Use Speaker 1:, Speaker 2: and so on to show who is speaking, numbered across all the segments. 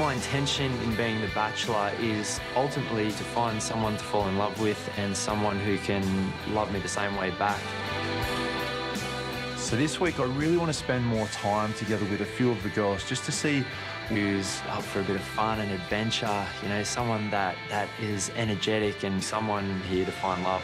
Speaker 1: my intention in being the Bachelor is ultimately to find someone to fall in love with and someone who can love me the same way back.
Speaker 2: So this week I really want to spend more time together with a few of the girls just to see
Speaker 1: Who's up for a bit of fun and adventure, you know, someone that is energetic and someone here to find love.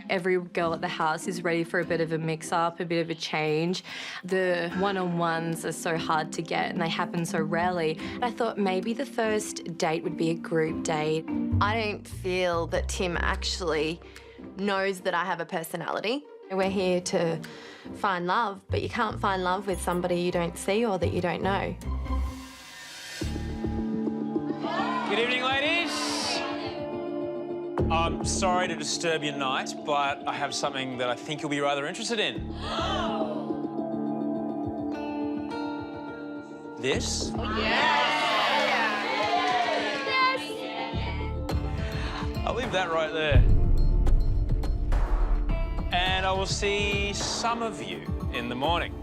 Speaker 3: Every girl at the house is ready for a bit of a mix-up, a bit of a change. The one-on-ones are so hard to get and they happen so rarely. I thought maybe the first date would be a group date.
Speaker 4: I don't feel that Tim actually knows that I have a personality. We're here to find love, but you can't find love with somebody you don't see or that you don't know.
Speaker 5: Good evening, ladies. I'm sorry to disturb your night, but I have something that I think you'll be rather interested in. This?
Speaker 4: Oh, yes!
Speaker 5: Yes! I'll leave that right there. And I will see some of you in the morning.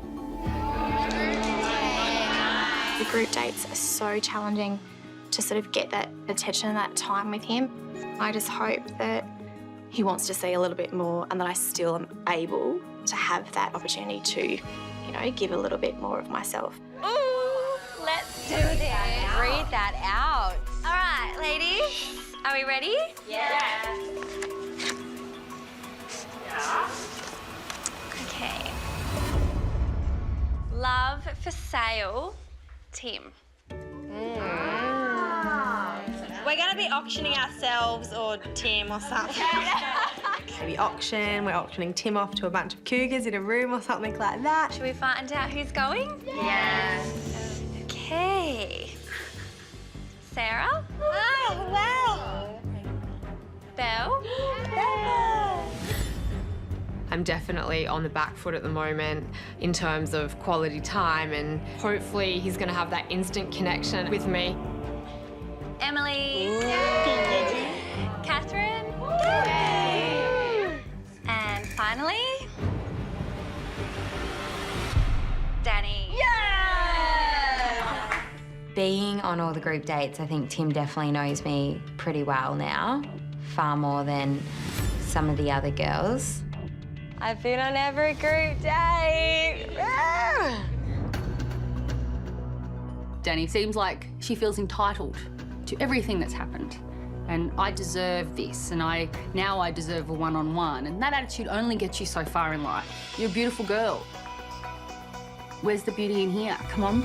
Speaker 6: The group dates are so challenging to sort of get that attention and that time with him. I just hope that he wants to see a little bit more and that I still am able to have that opportunity to, you know, give a little bit more of myself.
Speaker 7: Ooh, let's do this. Read that out.
Speaker 4: All right, ladies, are we ready?
Speaker 7: Yeah.
Speaker 4: Okay. Love for sale, Tim.
Speaker 8: We're going to be auctioning ourselves or Tim or something.
Speaker 9: Maybe auction, we're auctioning Tim off to a bunch of cougars in a room or something like that.
Speaker 4: Should we find out who's going?
Speaker 7: Yes.
Speaker 4: Okay. Sarah?
Speaker 8: Oh, wow.
Speaker 4: Belle?
Speaker 3: I'm definitely on the back foot at the moment in terms of quality time, and hopefully he's going to have that instant connection with me.
Speaker 4: Emily? Katherine? And finally, Danny.
Speaker 7: Being on all the group dates, I think Tim definitely knows me pretty well now, far more than some of the other girls.
Speaker 4: I've been on every group date.
Speaker 10: Danny seems like she feels entitled to everything that's happened. And I deserve this, and now I deserve a one-on-one. And that attitude only gets you so far in life. You're a beautiful girl. Where's the beauty in here? Come on.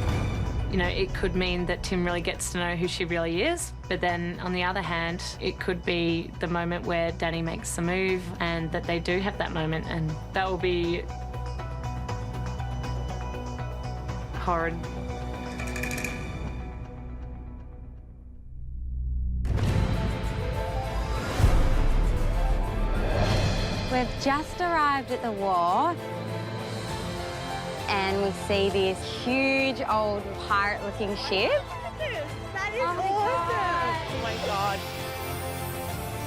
Speaker 3: You know, it could mean that Tim really gets to know who she really is, but then on the other hand, it could be the moment where Danny makes the move and that they do have that moment, and that will be horrid.
Speaker 7: We've just arrived at the wharf and we see this huge old pirate-looking ship.
Speaker 9: That is awesome! Oh my God.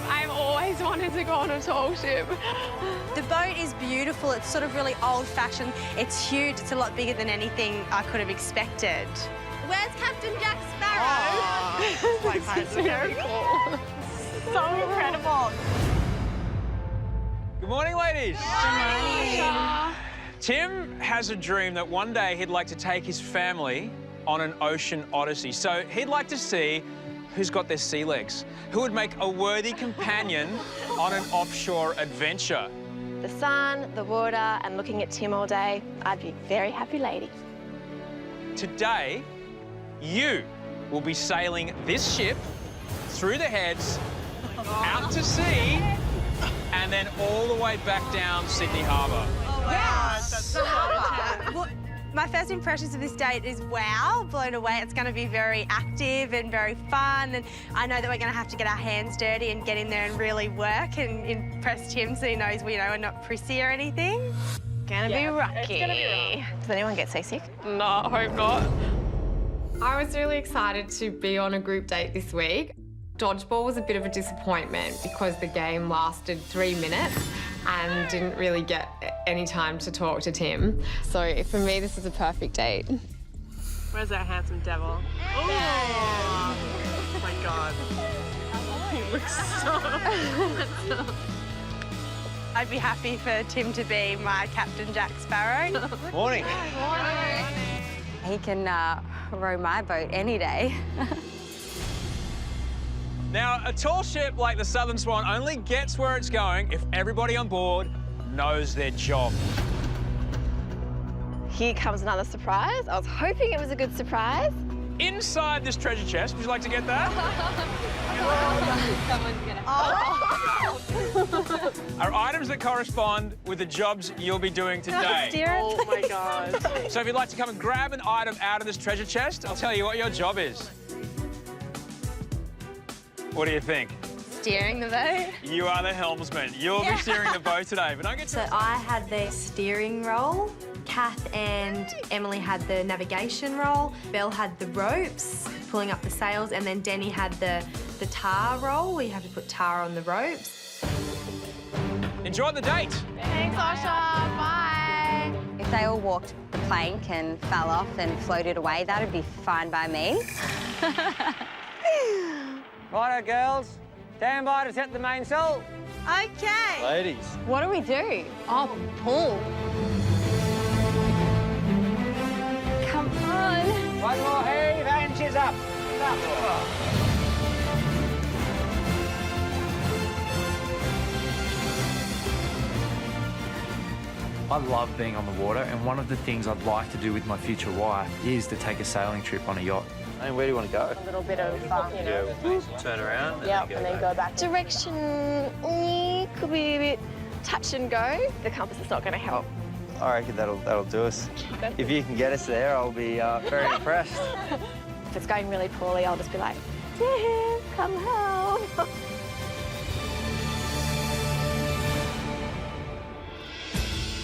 Speaker 9: I've always wanted to go on a tall ship. The boat is beautiful. It's sort of really old-fashioned. It's huge. It's a lot bigger than anything I could have expected.
Speaker 8: Where's Captain Jack Sparrow?
Speaker 9: Oh, my pirates are very cool. So incredible.
Speaker 5: Good morning, ladies.
Speaker 4: Good morning.
Speaker 5: Tim has a dream that one day he'd like to take his family on an ocean odyssey. So he'd like to see who's got their sea legs, who would make a worthy companion on an offshore adventure.
Speaker 4: The sun, the water, and looking at Tim all day, I'd be a very happy lady.
Speaker 5: Today, you will be sailing this ship through the heads, out to sea, and then all the way back down Sydney Harbour.
Speaker 9: Well, my first impressions of this date is wow, blown away. It's going to be very active and very fun, and I know that we're going to have to get our hands dirty and get in there and really work and impress Tim so he knows we're not prissy or anything. Gonna be rocky.
Speaker 6: Does anyone get seasick?
Speaker 9: No, hope not.
Speaker 11: I was really excited to be on a group date this week. Dodgeball was a bit of a disappointment because the game lasted 3 minutes and didn't really get any time to talk to Tim. So for me, this is a perfect date.
Speaker 9: Where's that handsome devil? Oh my God. He looks so handsome. I'd be happy for Tim to be my Captain Jack Sparrow.
Speaker 5: Morning.
Speaker 7: He can row my boat any day.
Speaker 5: Now, a tall ship like the Southern Swan only gets where it's going if everybody on board knows their job.
Speaker 9: Here comes another surprise. I was hoping it was a good surprise.
Speaker 5: Inside this treasure chest, would you like to get that? Are items that correspond with the jobs you'll be doing today.
Speaker 9: Oh my God.
Speaker 5: So if you'd like to come and grab an item out of this treasure chest, I'll tell you what your job is. What do you think?
Speaker 9: Steering the boat.
Speaker 5: You are the helmsman. You'll be steering the boat today, but don't get
Speaker 4: So I had the steering role. Kath and Emily had the navigation role. Belle had the ropes, pulling up the sails, and then Denny had the tar role, where you have to put tar on the ropes.
Speaker 5: Enjoy the date.
Speaker 9: Thanks, Asha. Bye.
Speaker 7: If they all walked the plank and fell off and floated away, that'd be fine by me.
Speaker 12: Righto, girls. Stand by to set the mainsail.
Speaker 9: Okay.
Speaker 5: Ladies.
Speaker 9: What do we do? Oh, pull. Come on.
Speaker 12: One more heave and she's up.
Speaker 2: I love being on the water, and one of the things I'd like to do with my future wife is to take a sailing trip on a yacht.
Speaker 1: And where do you want to go?
Speaker 9: A little bit of,
Speaker 1: Turn around
Speaker 9: and then go back. Direction could be a bit touch and go. The compass is not going to help.
Speaker 1: I reckon that'll do us. If you can get us there, I'll be very impressed.
Speaker 9: If it's going really poorly, I'll just be like, Tim, come help.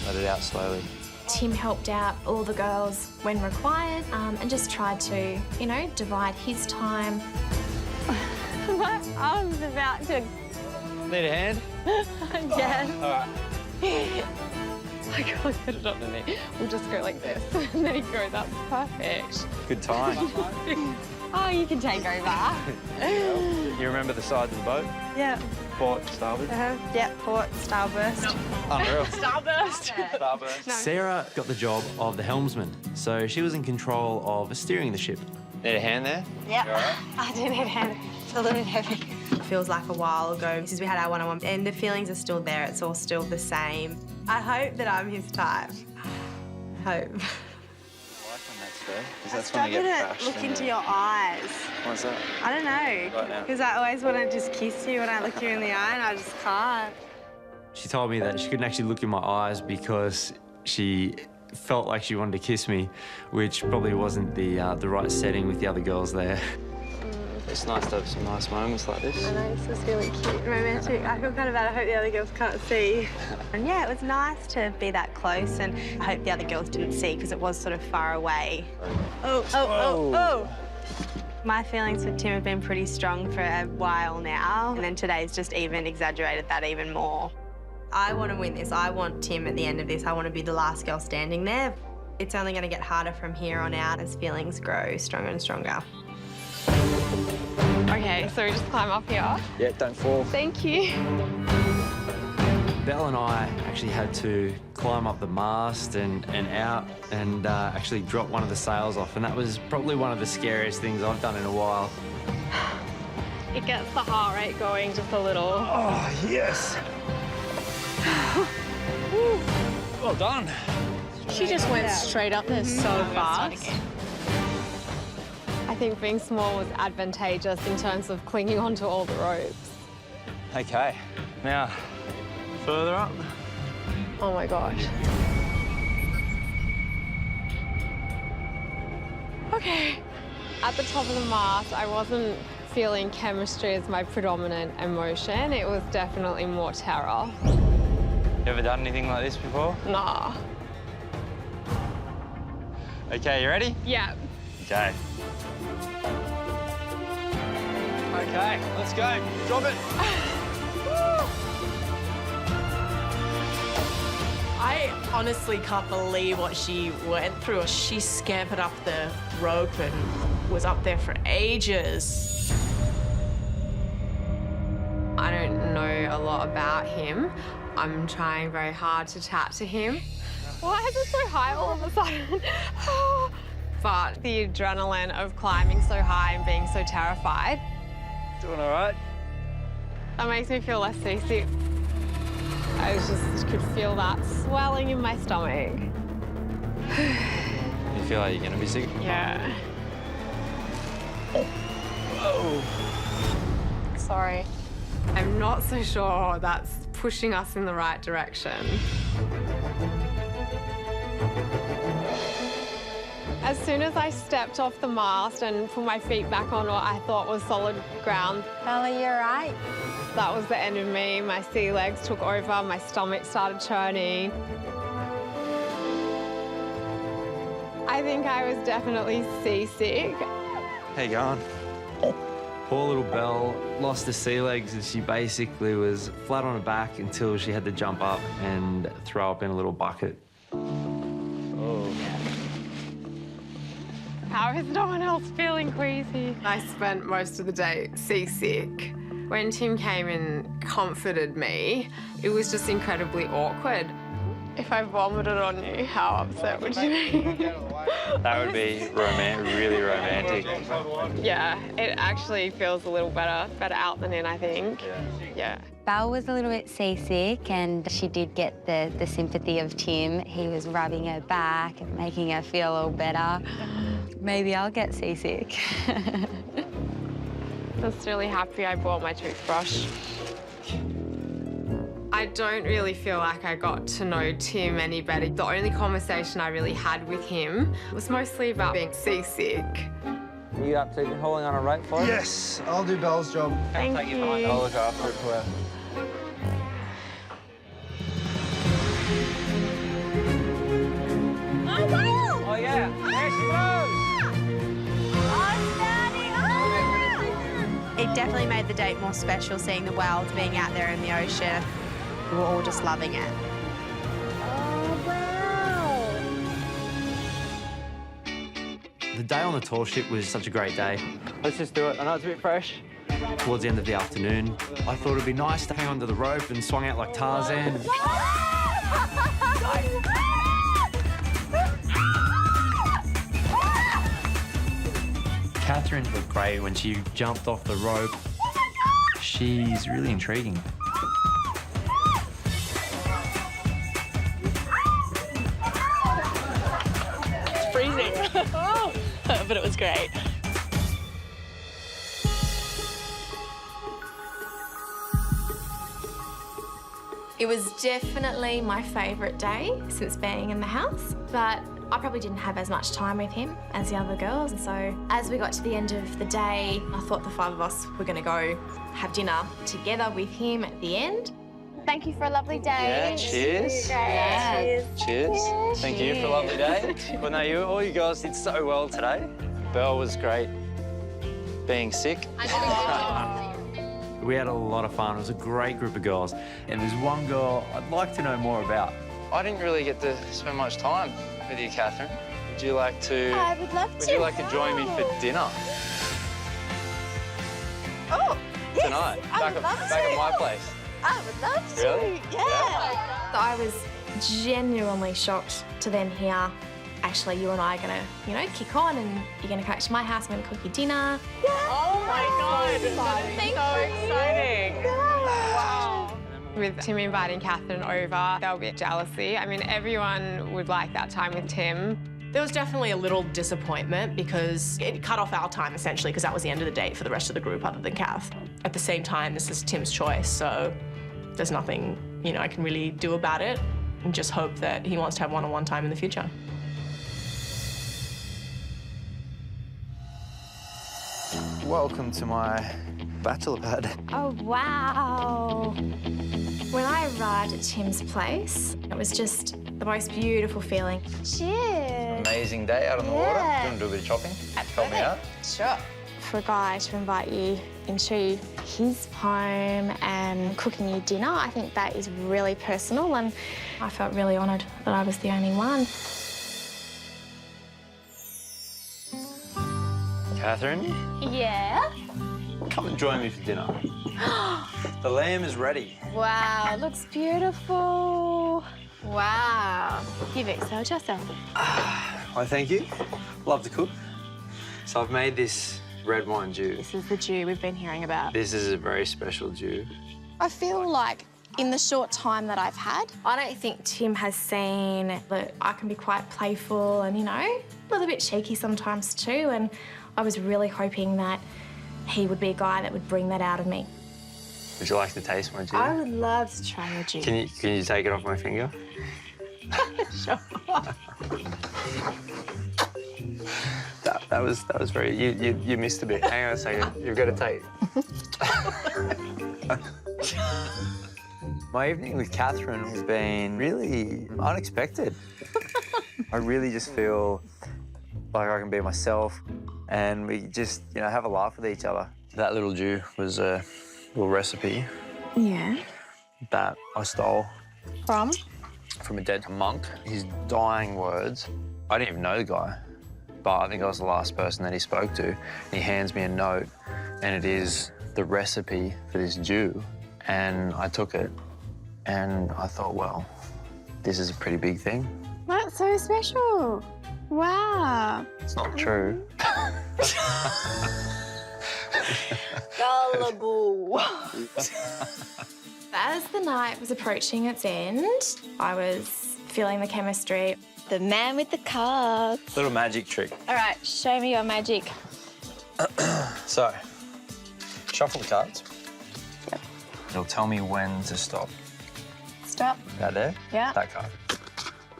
Speaker 1: Let it out slowly.
Speaker 6: Tim helped out all the girls when required and just tried to, you know, divide his time.
Speaker 9: My arm's about to...
Speaker 1: Need a hand?
Speaker 9: Yes.
Speaker 1: All right.
Speaker 11: I can't get it underneath. We'll just go like this. And there you go, that's perfect.
Speaker 1: Good time.
Speaker 7: Oh, you can take over.
Speaker 1: You remember the sides of the boat?
Speaker 9: Yeah.
Speaker 1: Port, starboard?
Speaker 9: Yeah, port, starburst.
Speaker 1: Unreal.
Speaker 9: Starburst.
Speaker 1: Starburst. Sarah got the job of the helmsman, so she was in control of steering the ship. Need a hand there?
Speaker 9: Yeah.
Speaker 1: You all right?
Speaker 9: I do need a hand. It's a little bit heavy.
Speaker 4: It feels like a while ago since we had our one-on-one, and the feelings are still there. It's all still the same. I hope that I'm his type. I hope.
Speaker 1: That's
Speaker 9: when you get crushed. Look into your eyes.
Speaker 1: What's that?
Speaker 9: I don't know.
Speaker 1: Right now.
Speaker 9: Because I always want to just kiss you when I look you in the eye, and I just can't.
Speaker 1: She told me that she couldn't actually look in my eyes because she felt like she wanted to kiss me, which probably wasn't the right setting with the other girls there. It's nice to have some nice moments like this.
Speaker 9: I know, this is really cute and romantic. I feel kind of bad. I hope the other girls can't see. And yeah, it was nice to be that close, and I hope the other girls didn't see because it was sort of far away. Oh. My feelings for Tim have been pretty strong for a while now, and then today's just even exaggerated that even more.
Speaker 4: I want to win this. I want Tim at the end of this. I want to be the last girl standing there. It's only going to get harder from here on out as feelings grow stronger and stronger.
Speaker 11: Okay, so we just climb up here.
Speaker 1: Yeah, don't fall.
Speaker 11: Thank you.
Speaker 1: Belle and I actually had to climb up the mast and out and actually drop one of the sails off, and that was probably one of the scariest things I've done in a while.
Speaker 9: It gets the heart rate going just a little.
Speaker 1: Oh, yes. Well done.
Speaker 11: She just went straight up there so fast. I think being small was advantageous in terms of clinging onto all the ropes.
Speaker 1: Okay, now further up.
Speaker 11: Oh my gosh. Okay. At the top of the mast, I wasn't feeling chemistry as my predominant emotion. It was definitely more terror.
Speaker 1: You ever done anything like this before?
Speaker 11: Nah.
Speaker 1: Okay, you ready?
Speaker 11: Yeah.
Speaker 1: Okay. Okay, let's go. Drop it.
Speaker 13: I honestly can't believe what she went through. She scampered up the rope and was up there for ages.
Speaker 11: I don't know a lot about him. I'm trying very hard to chat to him. Why is it so high all of a sudden? But the adrenaline of climbing so high and being so terrified.
Speaker 1: Doing all right?
Speaker 11: That makes me feel less seasick. I just could feel that swelling in my stomach.
Speaker 1: You feel like you're gonna be sick?
Speaker 11: Yeah.
Speaker 1: Whoa.
Speaker 11: Sorry. I'm not so sure that's pushing us in the right direction. As soon as I stepped off the mast and put my feet back on what I thought was solid ground.
Speaker 9: Bella, you all right?
Speaker 11: That was the end of me. My sea legs took over, my stomach started churning. I think I was definitely seasick.
Speaker 1: How you going? Poor little Belle lost her sea legs and she basically was flat on her back until she had to jump up and throw up in a little bucket. Oh.
Speaker 11: How is no one else feeling queasy? I spent most of the day seasick. When Tim came and comforted me, it was just incredibly awkward. If I vomited on you, how upset would you be?
Speaker 1: That would be really romantic.
Speaker 11: Yeah, it actually feels a little better out than in, I think. Yeah.
Speaker 7: Belle was a little bit seasick and she did get the sympathy of Tim. He was rubbing her back and making her feel all better. Maybe I'll get seasick.
Speaker 11: Just really happy I brought my toothbrush. I don't really feel like I got to know Tim any better. The only conversation I really had with him was mostly about being seasick.
Speaker 12: Are you up to hauling on a rope for us?
Speaker 14: Yes, I'll do Belle's job.
Speaker 11: Thank you.
Speaker 12: I'll look after it for her.
Speaker 9: Oh, Belle!
Speaker 12: Oh, yeah. There she goes.
Speaker 4: It definitely made the date more special, seeing the whales being out there in the ocean. We were all just loving it.
Speaker 9: Oh, wow.
Speaker 1: The day on the tall ship was such a great day.
Speaker 12: Let's just do it. I know it's a bit fresh.
Speaker 1: Towards the end of the afternoon, I thought it'd be nice to hang onto the rope and swung out like Tarzan. Katherine looked great when she jumped off the rope. She's really intriguing.
Speaker 13: It's freezing. But it was great.
Speaker 6: It was definitely my favourite day since being in the house, but I probably didn't have as much time with him as the other girls. And so as we got to the end of the day, I thought the five of us were going to go have dinner together with him at the end.
Speaker 9: Thank you for a lovely day.
Speaker 1: Yeah, cheers.
Speaker 9: Cheers.
Speaker 1: Cheers. Thank you for a lovely day. Well, no, all you guys did so well today. Belle was great. Being sick. We had a lot of fun. It was a great group of girls. And there's one girl I'd like to know more about. I didn't really get to spend much time with you, Katherine. Would you like to...
Speaker 9: I would love to.
Speaker 1: Would you like to join me for dinner?
Speaker 9: Oh, yes.
Speaker 1: Tonight?
Speaker 9: I would love
Speaker 1: back
Speaker 9: to.
Speaker 1: at my place.
Speaker 9: I would love to.
Speaker 1: Really?
Speaker 9: Yeah.
Speaker 6: I was genuinely shocked to then hear, actually, you and I are going to, kick on and you're going to come back to my house, I'm going to cook you dinner.
Speaker 9: Yeah.
Speaker 11: Oh my God.
Speaker 9: Thank
Speaker 11: so
Speaker 9: you.
Speaker 11: exciting.
Speaker 9: Yeah.
Speaker 11: Wow. With Tim inviting Katherine over, there'll be jealousy. I mean, everyone would like that time with Tim.
Speaker 13: There was definitely a little disappointment because it cut off our time, essentially, because that was the end of the date for the rest of the group other than Kath. At the same time, this is Tim's choice, so there's nothing, I can really do about it, and just hope that he wants to have one-on-one time in the future.
Speaker 1: Welcome to my bachelor pad.
Speaker 9: Oh, wow.
Speaker 6: When I arrived at Tim's place, it was just the most beautiful feeling. Cheers.
Speaker 2: Amazing day out on the water. Do you want to do a bit of chopping? Help me out?
Speaker 6: Sure. For a guy to invite you into his home and cooking you dinner, I think that is really personal, and I felt really honoured that I was the only one.
Speaker 1: Katherine,
Speaker 6: Yeah?
Speaker 1: come and join me for dinner. The lamb is ready.
Speaker 6: Wow, it looks beautiful. Wow. You've excelled yourself.
Speaker 1: Why, thank you. Love to cook. So I've made this red wine stew.
Speaker 6: This is the dew we've been hearing about.
Speaker 1: This is a very special stew.
Speaker 6: I feel like in the short time that I've had, I don't think Tim has seen that I can be quite playful and, you know, a little bit cheeky sometimes too, and I was really hoping that he would be a guy that would bring that out of me.
Speaker 1: Would you like to taste my stew?
Speaker 6: I would love to try your stew.
Speaker 1: Can you take it off my finger?
Speaker 6: Sure.
Speaker 1: That was very... You missed a bit. Hang on a second. You've got to take it. My evening with Katherine has been really unexpected. I really just feel like I can be myself and we just, you know, have a laugh with each other. That little stew was a little recipe.
Speaker 6: Yeah.
Speaker 1: That I stole. From a dead monk. His dying words. I didn't even know the guy, but I think I was the last person that he spoke to. He hands me a note, and it is the recipe for this stew. And I took it, and I thought, well, this is a pretty big thing.
Speaker 6: That's so special. Wow.
Speaker 1: It's not true.
Speaker 6: Gullible. As the night was approaching its end, I was feeling the chemistry. The man with the cards.
Speaker 1: Little magic trick.
Speaker 6: All right, show me your magic.
Speaker 1: So, shuffle the cards.
Speaker 6: Yep.
Speaker 1: It'll tell me when to stop.
Speaker 6: Stop.
Speaker 1: That there?
Speaker 6: Yeah.
Speaker 1: That card.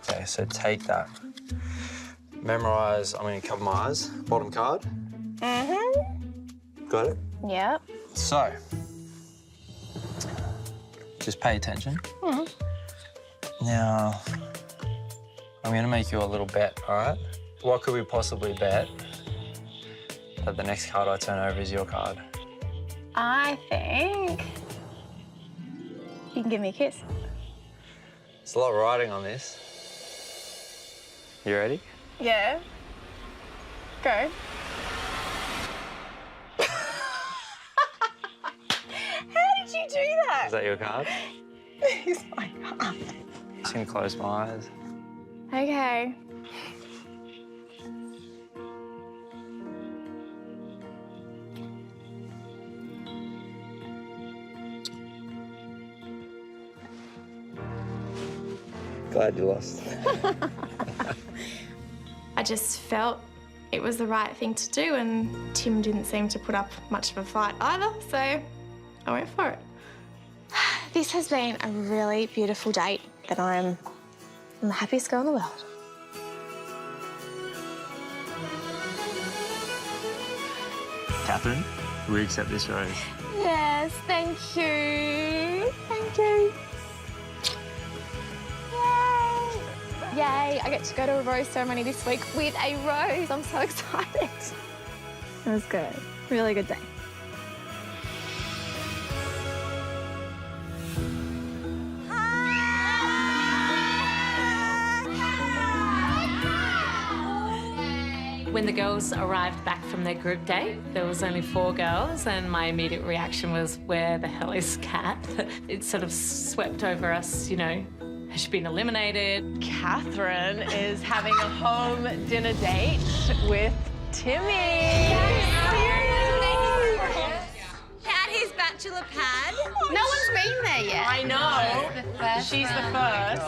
Speaker 1: Okay, so take that. Memorise, I'm going to cover my eyes. Bottom card.
Speaker 6: Mm-hmm.
Speaker 1: Got it?
Speaker 6: Yep.
Speaker 1: So, just pay attention. Now, I'm going to make you a little bet, all right? What could we possibly bet that the next card I turn over is your card?
Speaker 6: I think you can give me a kiss.
Speaker 1: There's a lot riding on this. You ready?
Speaker 6: Yeah. Go. How did you do that?
Speaker 1: Is that your card?
Speaker 6: It's my card.
Speaker 1: Just going to close my eyes.
Speaker 6: Okay.
Speaker 1: Glad you lost.
Speaker 6: I just felt it was the right thing to do, and Tim didn't seem to put up much of a fight either, so I went for it. This has been a really beautiful date, and I'm the happiest girl in the world.
Speaker 1: Katherine, we accept this rose.
Speaker 6: Yes, thank you. Thank you. Yay! Yay, I get to go to a rose ceremony this week with a rose. I'm so excited. It was good. Really good day.
Speaker 3: When the girls arrived back from their group date, there was only 4 girls, and my immediate reaction was, where the hell is Kat? It sort of swept over us, you know, has she been eliminated?
Speaker 13: Katherine is having a home dinner date with Timmy.
Speaker 8: Had his bachelor pad.
Speaker 7: No one's been there yet.
Speaker 13: I know. She's the first.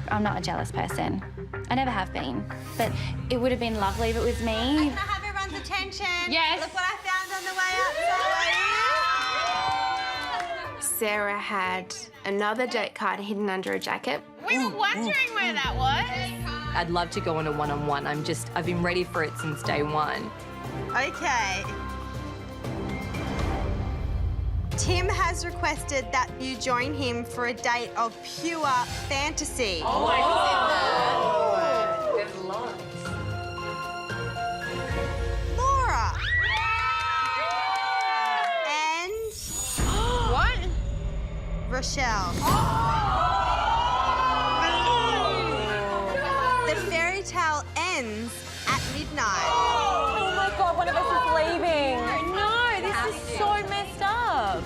Speaker 7: I'm not a jealous person. I never have been. But it would have been lovely if it was me.
Speaker 8: Can I have everyone's attention?
Speaker 7: Yes.
Speaker 8: Look what I found on the way outside.
Speaker 4: Sarah had another date card hidden under a jacket.
Speaker 8: We were wondering where that was.
Speaker 3: I'd love to go on a one-on-one. I've been ready for it since day one.
Speaker 8: Okay.
Speaker 9: Tim has requested that you join him for a date of pure fantasy.
Speaker 3: Oh my God. There's lots.
Speaker 9: Laura. And...
Speaker 8: What?
Speaker 9: Rochelle. The fairy tale ends at midnight.
Speaker 3: Oh my God, one of us is leaving. No, this is so messed up.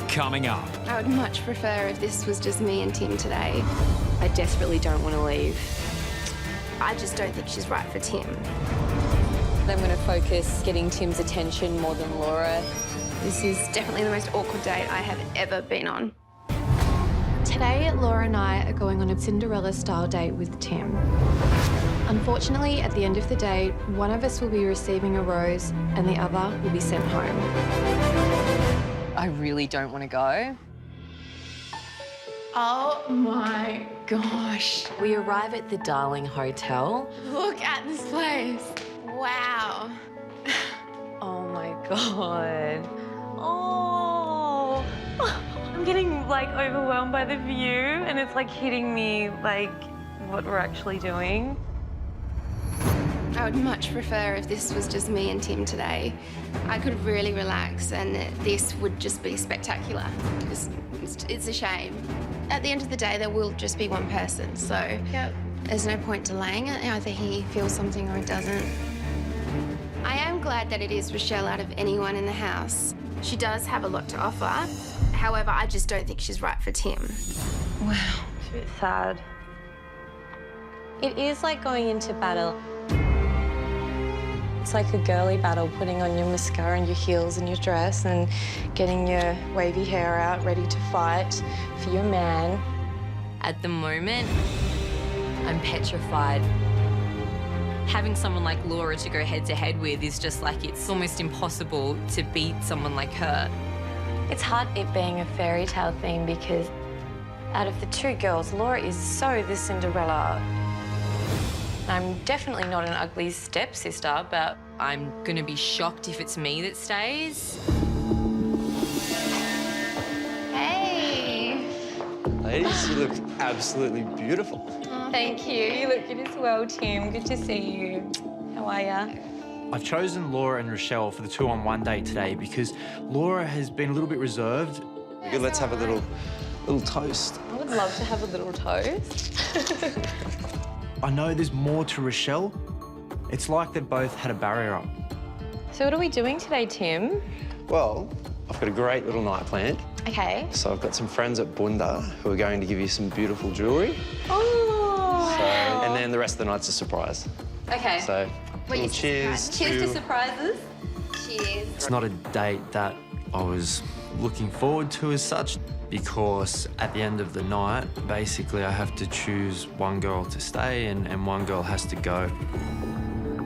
Speaker 5: Coming up.
Speaker 6: I would much prefer if this was just me and Tim today.
Speaker 3: I desperately don't want to leave.
Speaker 6: I just don't think she's right for Tim.
Speaker 3: I'm going to focus getting Tim's attention more than Laura.
Speaker 6: This is definitely the most awkward date I have ever been on.
Speaker 3: Today, Laura and I are going on a Cinderella-style date with Tim. Unfortunately, at the end of the date, one of us will be receiving a rose and the other will be sent home. I really don't want to go.
Speaker 6: Oh my gosh.
Speaker 3: We arrive at the Darling Hotel.
Speaker 6: Look at this place. Wow.
Speaker 3: Oh my God. Oh. I'm getting like overwhelmed by the view and it's like hitting me like what we're actually doing.
Speaker 6: I would much prefer if this was just me and Tim today. I could really relax and this would just be spectacular. It's a shame. At the end of the day, there will just be one person, so there's no point delaying it. Either he feels something or he doesn't. I am glad that it is Rochelle out of anyone in the house. She does have a lot to offer. However, I just don't think she's right for Tim.
Speaker 3: Wow. It's a bit sad. It is like going into battle. It's like a girly battle, putting on your mascara and your heels and your dress and getting your wavy hair out, ready to fight for your man. At the moment, I'm petrified. Having someone like Laura to go head-to-head with is just like, it's almost impossible to beat someone like her. It's hard it being a fairy tale theme because out of the two girls, Laura is so the Cinderella. I'm definitely not an ugly stepsister, but I'm gonna be shocked if it's me that stays.
Speaker 6: Hey.
Speaker 1: Ladies, you look absolutely beautiful.
Speaker 3: Thank you. You look good as well, Tim. Good to see you. How are ya?
Speaker 2: I've chosen Laura and Rochelle for the 2-on-1 date today because Laura has been a little bit reserved.
Speaker 1: Good, let's have a little toast.
Speaker 3: I would love to have a little toast.
Speaker 2: I know there's more to Rochelle. It's like they've both had a barrier up.
Speaker 3: So what are we doing today, Tim?
Speaker 1: Well, I've got a great little night planned.
Speaker 3: Okay.
Speaker 1: So I've got some friends at Bunda who are going to give you some beautiful jewellery.
Speaker 3: Oh.
Speaker 1: So, and then the rest of the night's a surprise.
Speaker 3: Okay.
Speaker 1: So, little cheers to...
Speaker 3: Cheers to surprises.
Speaker 6: Cheers.
Speaker 2: It's not a date that I was looking forward to as such because at the end of the night, basically I have to choose one girl to stay and one girl has to go.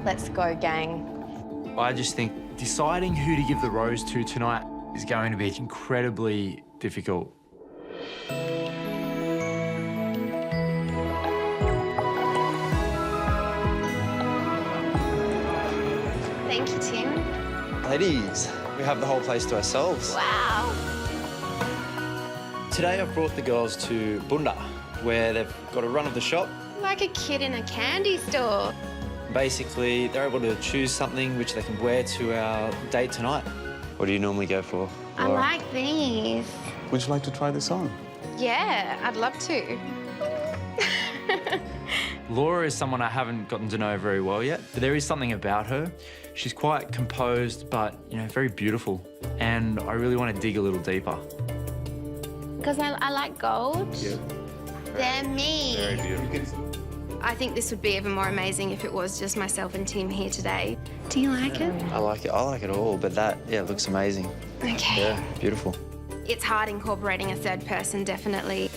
Speaker 3: Let's go, gang.
Speaker 2: I just think deciding who to give the rose to tonight is going to be incredibly difficult.
Speaker 6: Thank you, Tim.
Speaker 1: Ladies, we have the whole place to ourselves.
Speaker 6: Wow.
Speaker 2: Today I've brought the girls to Bunda, where they've got a run of the shop.
Speaker 6: Like a kid in a candy store.
Speaker 2: Basically, they're able to choose something which they can wear to our date tonight.
Speaker 1: What do you normally go for, Laura?
Speaker 6: I like these.
Speaker 15: Would you like to try this on?
Speaker 6: Yeah, I'd love to.
Speaker 2: Laura is someone I haven't gotten to know very well yet, but there is something about her. She's quite composed, but, you know, very beautiful. And I really want to dig a little deeper.
Speaker 6: Because I like gold.
Speaker 15: Yeah.
Speaker 6: They're me.
Speaker 15: Very beautiful.
Speaker 6: I think this would be even more amazing if it was just myself and Tim here today. Do you like it?
Speaker 1: I like it all, but that, yeah, it looks amazing.
Speaker 6: Okay.
Speaker 1: Yeah, beautiful.
Speaker 6: It's hard incorporating a third person, definitely.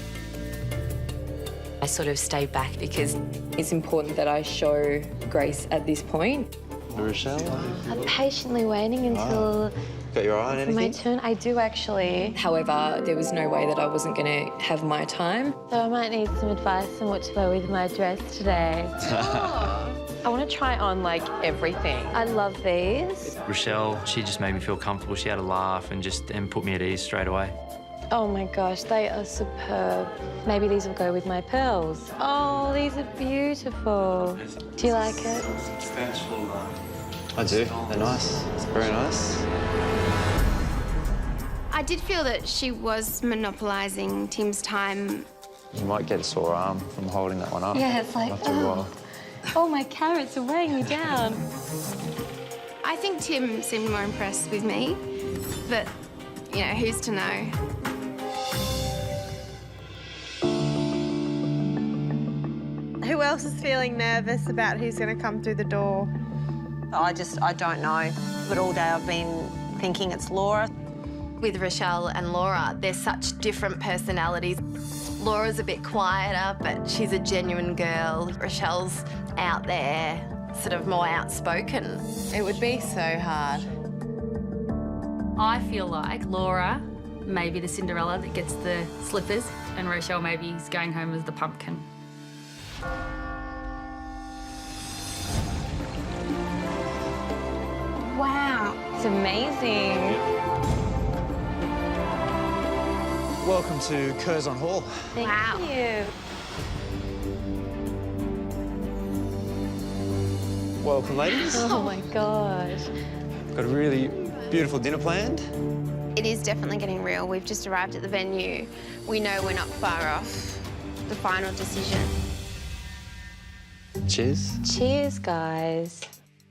Speaker 3: I sort of stay back because it's important that I show grace at this point.
Speaker 1: Rochelle?
Speaker 3: I'm patiently waiting until
Speaker 1: Got your eye on anything?
Speaker 3: my turn. I do actually. However, there was no way that I wasn't going to have my time. So I might need some advice on what to wear with my dress today. I want to try on, like, everything. I love these.
Speaker 2: Rochelle, she just made me feel comfortable. She had a laugh and put me at ease straight away.
Speaker 3: Oh my gosh, they are superb. Maybe these will go with my pearls. Oh, these are beautiful. Do you like it?
Speaker 1: I do. They're nice. It's very nice.
Speaker 6: I did feel that she was monopolising Tim's time.
Speaker 1: You might get a sore arm from holding that one up.
Speaker 3: Yeah, it's like,
Speaker 1: After a while.
Speaker 3: Oh, my carrots are weighing me down.
Speaker 6: I think Tim seemed more impressed with me, but, you know, who's to know?
Speaker 9: Who else is feeling nervous about who's going to come through the door?
Speaker 16: I don't know. But all day I've been thinking it's Laura.
Speaker 3: With Rochelle and Laura, they're such different personalities. Laura's a bit quieter, but she's a genuine girl. Rochelle's out there, sort of more outspoken.
Speaker 13: It would be so hard.
Speaker 10: I feel like Laura may be the Cinderella that gets the slippers, and Rochelle maybe is going home as the pumpkin.
Speaker 3: Wow, it's amazing.
Speaker 15: Welcome to Curzon Hall.
Speaker 3: Thank you.
Speaker 15: Welcome, ladies.
Speaker 3: Oh my gosh.
Speaker 15: Got a really beautiful dinner planned.
Speaker 6: It is definitely getting real. We've just arrived at the venue. We know we're not far off the final decision.
Speaker 15: Cheers.
Speaker 3: Cheers, guys.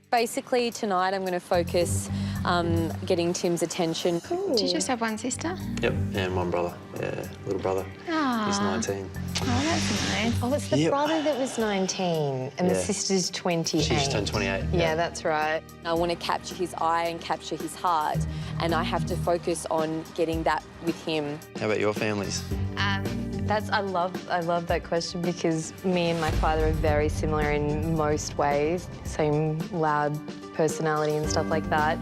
Speaker 3: Basically, tonight I'm going to focus getting Tim's attention.
Speaker 6: Did you just have one sister?
Speaker 2: Yep, and one brother. Yeah, little brother. He's 19.
Speaker 6: Oh, that's nice.
Speaker 3: Oh, it's the brother that was 19 and the
Speaker 2: Yeah.
Speaker 3: sister's 28.
Speaker 2: She just turned 28.
Speaker 3: Yeah, that's right. I want to capture his eye and capture his heart, and I have to focus on getting that with him.
Speaker 2: How about your families?
Speaker 3: I love that question because me and my father are very similar in most ways. Same loud personality and stuff like that.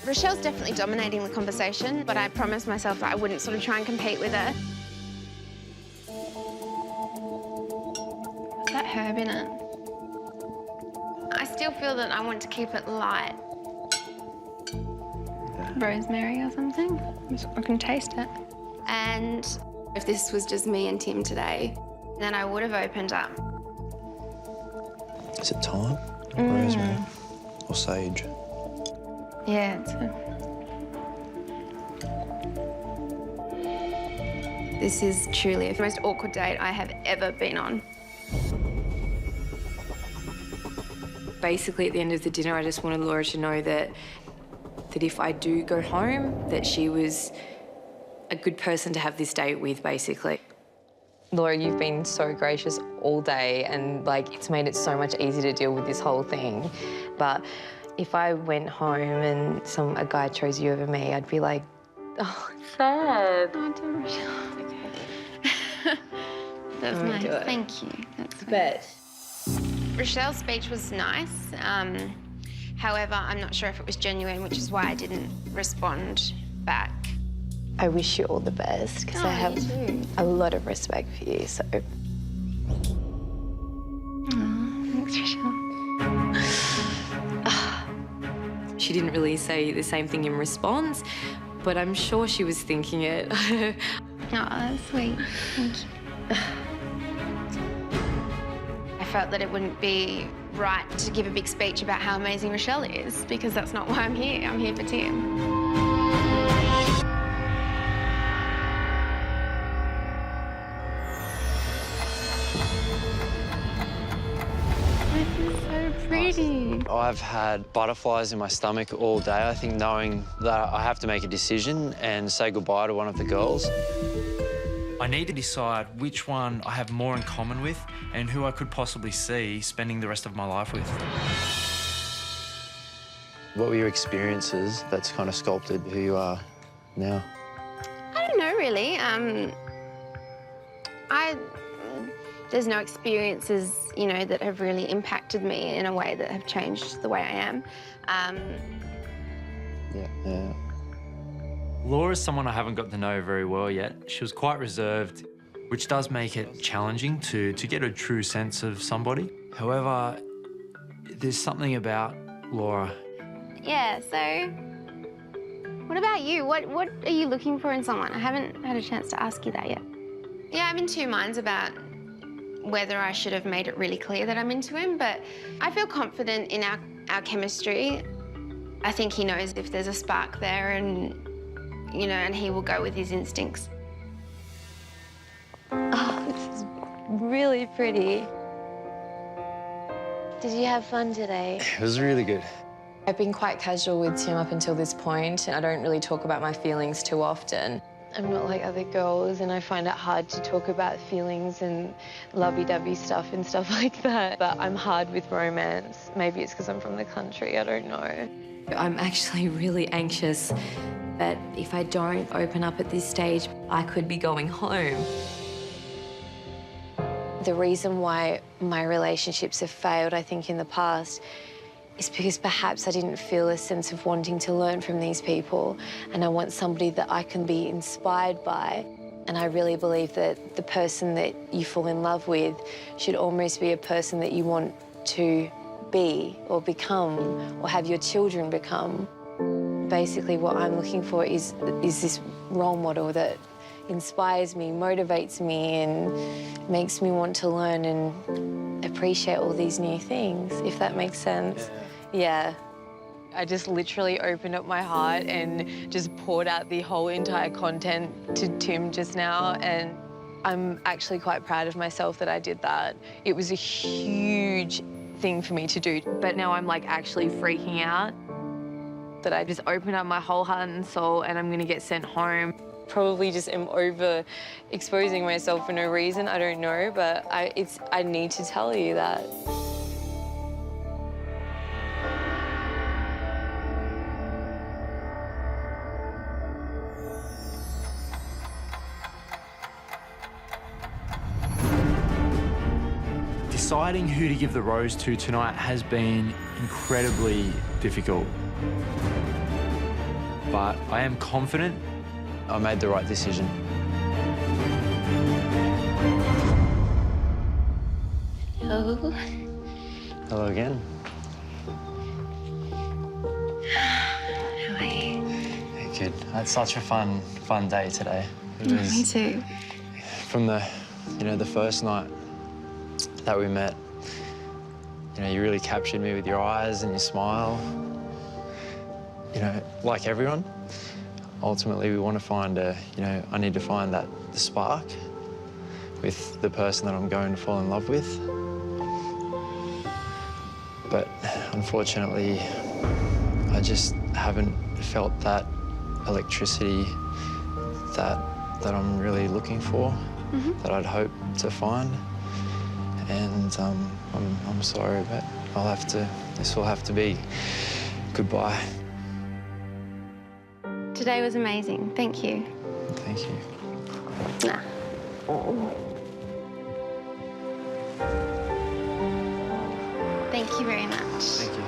Speaker 6: Rochelle's definitely dominating the conversation, but I promised myself that I wouldn't sort of try and compete with her. Is that herb in it? I still feel that I want to keep it light. Rosemary or something. I can taste it. And if this was just me and Tim today, then I would have opened up.
Speaker 15: Is it thyme? Rosemary? Or sage?
Speaker 6: Yeah, it's This is truly the most awkward date I have ever been on.
Speaker 3: Basically, at the end of the dinner, I just wanted Laura to know that if I do go home, that she was a good person to have this date with, basically. Laura, you've been so gracious all day and, like, it's made it so much easier to deal with this whole thing. But if I went home and a guy chose you over me, I'd be like, oh, sad.
Speaker 6: Oh, dear Rochelle. Okay. That's nice. Thank you. That's sweet. Rochelle's speech was nice. However, I'm not sure if it was genuine, which is why I didn't respond back.
Speaker 3: I wish you all the best because I have a lot of respect for you, so.
Speaker 6: Thanks, Rochelle.
Speaker 3: She didn't really say the same thing in response, but I'm sure she was thinking it.
Speaker 6: Oh, that's sweet. Thank you. I felt that it wouldn't be right to give a big speech about how amazing Rochelle is, because that's not why I'm here. I'm here for Tim. Pretty.
Speaker 2: I've had butterflies in my stomach all day. I think knowing that I have to make a decision and say goodbye to one of the girls. I need to decide which one I have more in common with and who I could possibly see spending the rest of my life with. What were your experiences that's kind of sculpted who you are now?
Speaker 6: I don't know, really. There's no experiences, you know, that have really impacted me in a way that have changed the way I am.
Speaker 2: Yeah. Laura's someone I haven't got to know very well yet. She was quite reserved, which does make it challenging to get a true sense of somebody. However,
Speaker 1: There's something about Laura.
Speaker 17: Yeah, so what about you? What are you looking for in someone? I haven't had a chance to ask you that yet.
Speaker 6: Yeah, I'm in two minds about whether I should have made it really clear that I'm into him, but I feel confident in our chemistry. I think he knows if there's a spark there and, you know, and he will go with his instincts.
Speaker 17: Oh, this is really pretty. Did you have fun today?
Speaker 15: It was really good.
Speaker 3: I've been quite casual with Tim up until this point, and I don't really talk about my feelings too often.
Speaker 17: I'm not like other girls, and I find it hard to talk about feelings and lovey-dovey stuff and stuff like that. But I'm hard with romance. Maybe it's because I'm from the country, I don't know.
Speaker 3: I'm actually really anxious that if I don't open up at this stage, I could be going home.
Speaker 17: The reason why my relationships have failed, I think, in the past is because perhaps I didn't feel a sense of wanting to learn from these people, and I want somebody that I can be inspired by. And I really believe that the person that you fall in love with should almost be a person that you want to be or become or have your children become. Basically, what I'm looking for is this role model that inspires me, motivates me, and makes me want to learn and appreciate all these new things, if that makes sense. Yeah. I just literally opened up my heart and just poured out the whole entire content to Tim just now, and I'm actually quite proud of myself that I did that. It was a huge thing for me to do, but now I'm like actually freaking out that I just opened up my whole heart and soul and I'm gonna get sent home. Probably just am over exposing myself for no reason, I don't know, but I need to tell you that.
Speaker 1: Deciding who to give the rose to tonight has been incredibly difficult. But I am confident
Speaker 2: I made the right decision.
Speaker 17: Hello.
Speaker 2: Hello again.
Speaker 17: How are you?
Speaker 2: Yeah, good. I had such a fun day today.
Speaker 17: Me too.
Speaker 2: From the first night that we met, you really captured me with your eyes and your smile. Like everyone, ultimately we want to find I need to find the spark with the person that I'm going to fall in love with. But unfortunately, I just haven't felt that electricity that I'm really looking for, that I'd hope to find. And I'm sorry, but this will have to be goodbye.
Speaker 17: Today was amazing. Thank you.
Speaker 2: Thank you.
Speaker 17: Nah. Oh. Thank you very much.
Speaker 2: Thank you.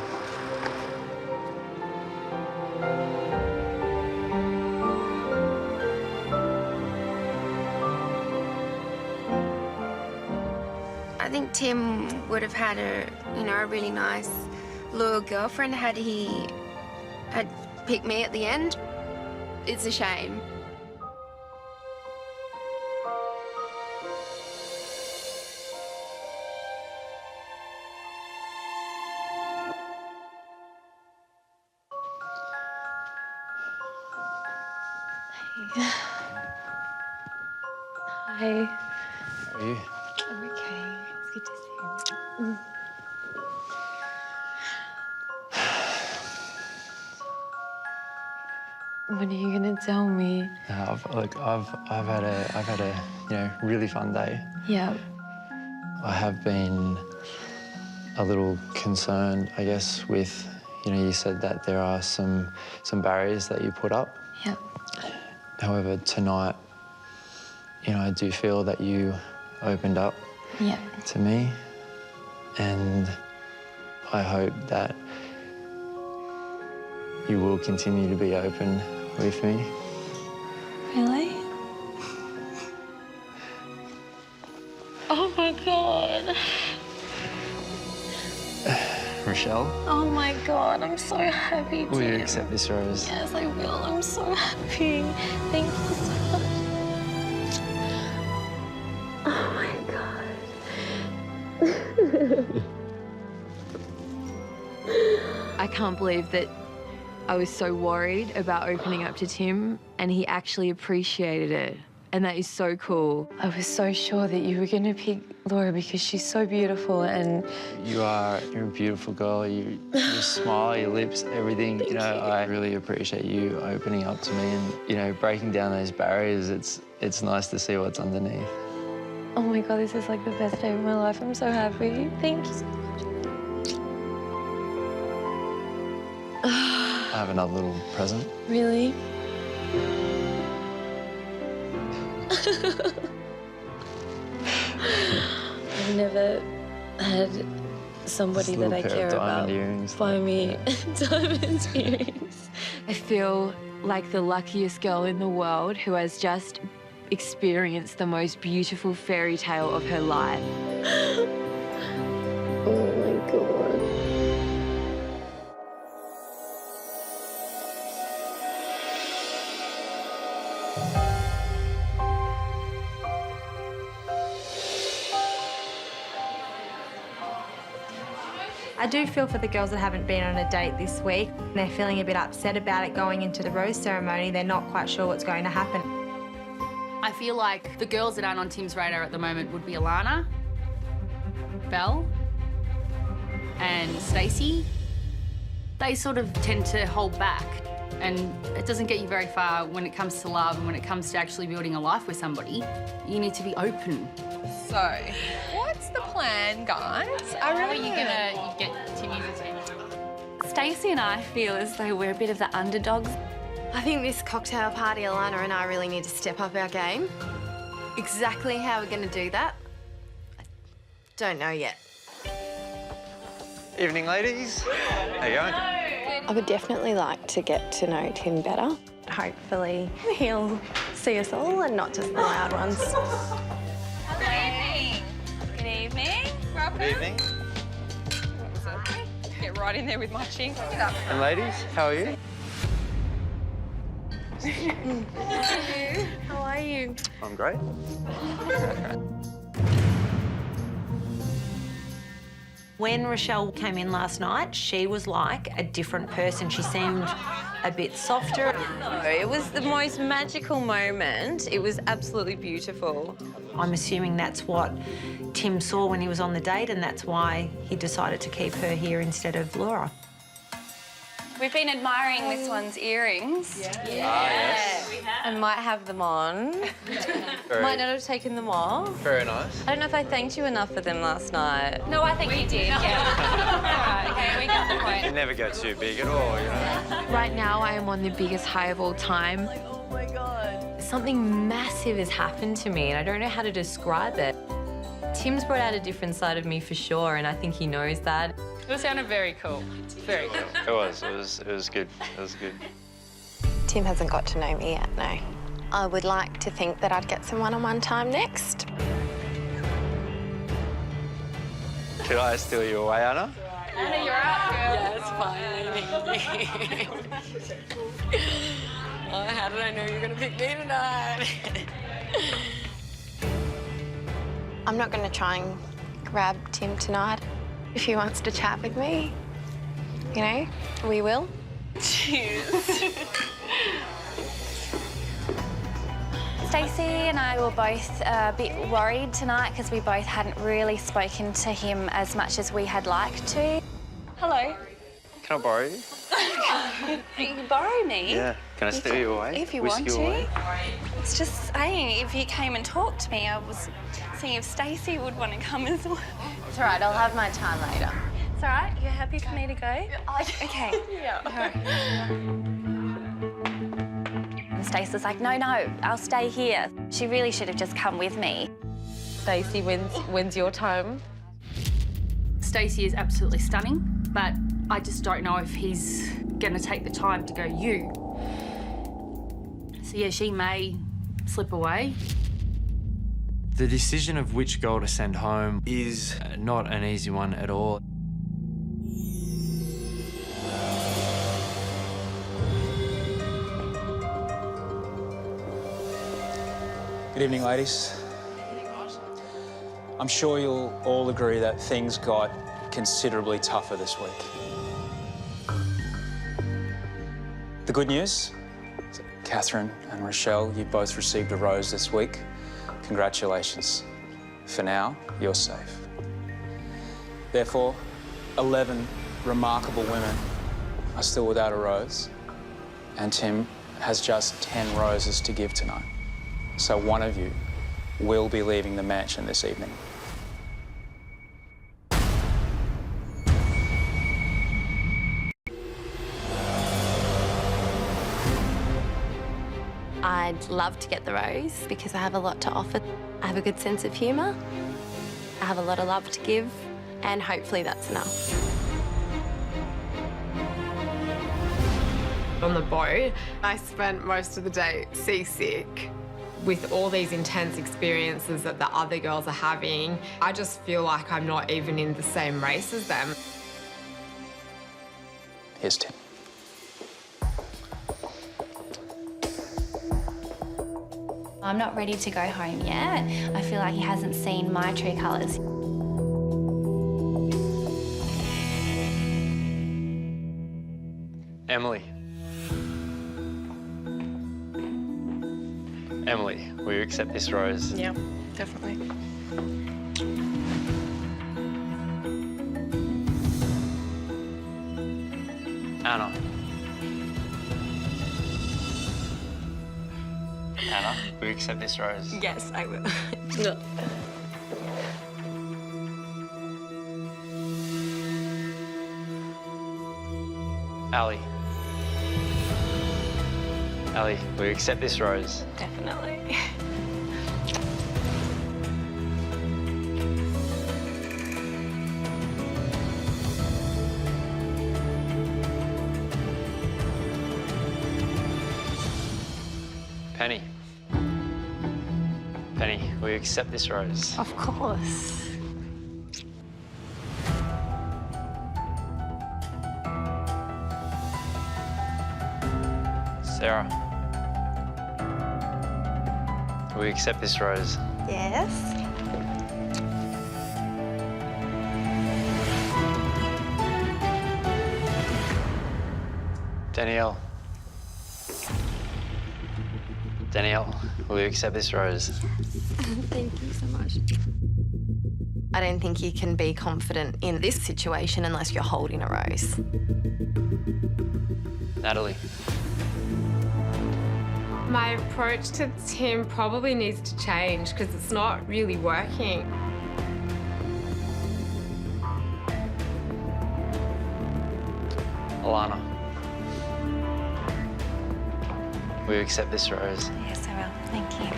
Speaker 6: I think Tim would have had a really nice, loyal girlfriend had he had picked me at the end. It's a shame.
Speaker 17: Hi.
Speaker 2: How are you?
Speaker 17: I'm okay. It's good to see you. When are you gonna tell me?
Speaker 2: I've had a really fun day.
Speaker 17: Yeah.
Speaker 2: I have been a little concerned, I guess, with you said that there are some barriers that you put up.
Speaker 17: Yep.
Speaker 2: However, tonight, I do feel that you opened up to me, and I hope that you will continue to be open with me.
Speaker 17: Really? Oh my God.
Speaker 2: Rochelle.
Speaker 17: Oh my God, I'm so happy,
Speaker 2: Will you
Speaker 17: Tim.
Speaker 2: accept this rose?
Speaker 17: Yes, I will. I'm so happy. Thank you so much. Oh my God.
Speaker 3: I can't believe that I was so worried about opening up to Tim and he actually appreciated it. And that is so cool. I was so sure that you were going to pick Laura because she's so beautiful and...
Speaker 2: You're a beautiful girl. Your smile, your lips, everything. You know, I really appreciate you opening up to me and, you know, breaking down those barriers. It's nice to see what's underneath.
Speaker 17: Oh my God, this is like the best day of my life. I'm so happy. Thank you so much.
Speaker 2: I have another little present.
Speaker 17: Really? I've never had somebody that I care about buy me diamond earrings.
Speaker 3: I feel like the luckiest girl in the world who has just experienced the most beautiful fairy tale of her life.
Speaker 17: Oh my God.
Speaker 4: I do feel for the girls that haven't been on a date this week. They're feeling a bit upset about it going into the rose ceremony. They're not quite sure what's going to happen.
Speaker 10: I feel like the girls that aren't on Tim's radar at the moment would be Alana, Belle, and Stacey. They sort of tend to hold back, and it doesn't get you very far when it comes to love and when it comes to actually building a life with somebody. You need to be open.
Speaker 9: So, what's the plan, guys?
Speaker 10: How are you gonna get Timmy's attention?
Speaker 3: Stacey and I feel as though we're a bit of the underdogs.
Speaker 4: I think this cocktail party, Alana and I really need to step up our game. Exactly how we're going to do that, I don't know yet.
Speaker 15: Evening, ladies. How you going?
Speaker 17: I would definitely like to get to know Tim better. Hopefully he'll see us all and not just the loud ones.
Speaker 9: Good evening. Good evening. Welcome.
Speaker 15: Good evening.
Speaker 9: Get right in there with my chink.
Speaker 15: And ladies, how are you?
Speaker 17: How are you?
Speaker 15: I'm great.
Speaker 16: When Rochelle came in last night, she was like a different person. She seemed a bit softer.
Speaker 17: It was the most magical moment. It was absolutely beautiful.
Speaker 16: I'm assuming that's what Tim saw when he was on the date, and that's why he decided to keep her here instead of Laura.
Speaker 9: We've been admiring this one's earrings.
Speaker 15: Yes.
Speaker 17: I might have them on. Might not have taken them off.
Speaker 15: Very nice.
Speaker 17: I don't know if I thanked you enough for them last night.
Speaker 9: No, I think you did, yeah. Okay, we got the point.
Speaker 15: You never go too big at all, you know?
Speaker 3: Right now, I am on the biggest high of all time.
Speaker 17: Like, oh my God.
Speaker 3: Something massive has happened to me, and I don't know how to describe it. Tim's brought out a different side of me for sure, and I think he knows that.
Speaker 10: It sounded very cool. Very cool.
Speaker 15: It was good. It was good.
Speaker 17: Tim hasn't got to know me yet, no. I would like to think that I'd get some one-on-one time next.
Speaker 15: Could I steal you away, Anna?
Speaker 10: Anna, you're up, girl.
Speaker 17: Yes, fine. Oh, how did I know you were going to pick me tonight? I'm not going to try and grab Tim tonight. If he wants to chat with me, you know, we will. Cheers.
Speaker 6: Stacey and I were both a bit worried tonight because we both hadn't really spoken to him as much as we had liked to.
Speaker 9: Hello.
Speaker 15: Can I borrow you?
Speaker 9: You can borrow me?
Speaker 15: Yeah. Can I steal you away?
Speaker 9: If you
Speaker 15: Whisk
Speaker 9: want
Speaker 15: you
Speaker 9: to.
Speaker 15: away?
Speaker 9: It's just saying, if you came and talked to me, I was seeing if Stacey would want to come as well.
Speaker 17: It's all right, I'll have my time later.
Speaker 9: It's all right? You're happy for me to go? Okay.
Speaker 17: Yeah.
Speaker 9: All right.
Speaker 6: And Stacey's like, no, I'll stay here. She really should have just come with me.
Speaker 17: Stacey, when's your time?
Speaker 10: Stacey is absolutely stunning, but I just don't know if he's going to take the time to go you. So, yeah, she may slip away.
Speaker 1: The decision of which girl to send home is not an easy one at all.
Speaker 5: Good evening, ladies. I'm sure you'll all agree that things got considerably tougher this week. The good news is that Katherine and Rochelle, you both received a rose this week. Congratulations. For now, you're safe. Therefore, 11 remarkable women are still without a rose, and Tim has just 10 roses to give tonight. So one of you will be leaving the mansion this evening.
Speaker 3: I'd love to get the rose because I have a lot to offer. I have a good sense of humour. I have a lot of love to give, and hopefully that's enough.
Speaker 11: On the boat, I spent most of the day seasick. With all these intense experiences that the other girls are having, I just feel like I'm not even in the same race as them.
Speaker 5: Here's Tim.
Speaker 7: I'm not ready to go home yet. I feel like he hasn't seen my true colours.
Speaker 2: Emily. Emily, will you accept this rose?
Speaker 13: Yeah, definitely.
Speaker 2: Anna. Anna, will you accept this rose?
Speaker 13: Yes, I will.
Speaker 2: Ali. Ali, will you accept this rose?
Speaker 13: Definitely.
Speaker 2: Penny. Penny, will you accept this rose?
Speaker 3: Of course.
Speaker 2: Sarah. Will you accept this rose?
Speaker 4: Yes.
Speaker 2: Danielle. Danielle, will you accept this rose?
Speaker 3: Thank you so much. I don't think you can be confident in this situation unless you're holding a rose.
Speaker 2: Natalie.
Speaker 11: My approach to Tim probably needs to change because it's not really working.
Speaker 2: Alana. Will you accept this rose?
Speaker 7: Yes, I will. Thank you.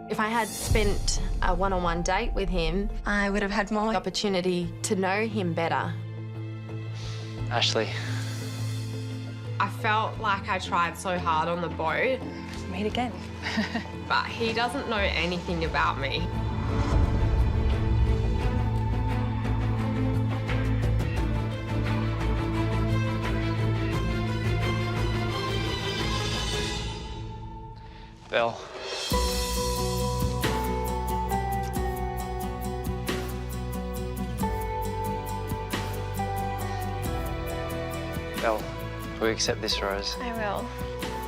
Speaker 3: If I had spent a one-on-one date with him, I would have had more opportunity to know him better.
Speaker 2: Ashley.
Speaker 11: I felt like I tried so hard on the boat.
Speaker 13: Meet again.
Speaker 11: But he doesn't know anything about me.
Speaker 2: Belle. Belle, will you accept this rose?
Speaker 13: I will.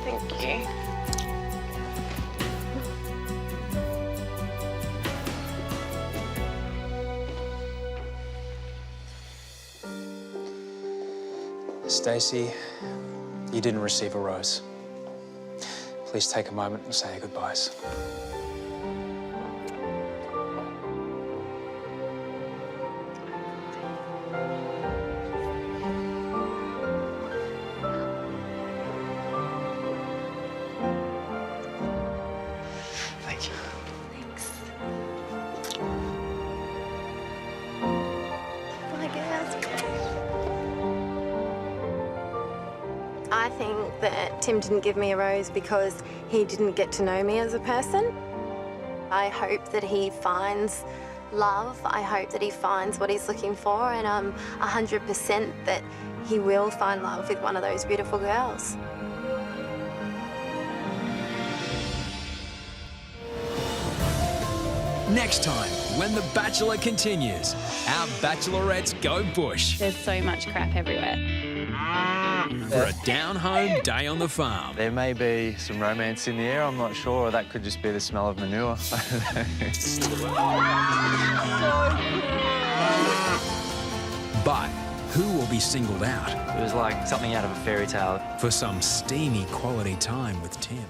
Speaker 13: Thank you.
Speaker 5: Stacey, you didn't receive a rose. Please take a moment and say your goodbyes.
Speaker 2: Thank you.
Speaker 3: Thanks. I think that Tim didn't give me a rose because he didn't get to know me as a person. I hope that he finds love. I hope that he finds what he's looking for, and I'm 100% that he will find love with one of those beautiful girls.
Speaker 18: Next time, when The Bachelor continues, our bachelorettes go bush.
Speaker 19: There's so much crap everywhere.
Speaker 18: For a down-home day on the farm.
Speaker 15: There may be some romance in the air, I'm not sure. That could just be the smell of manure.
Speaker 18: But who will be singled out?
Speaker 1: It was like something out of a fairy tale.
Speaker 18: For some steamy quality time with Tim.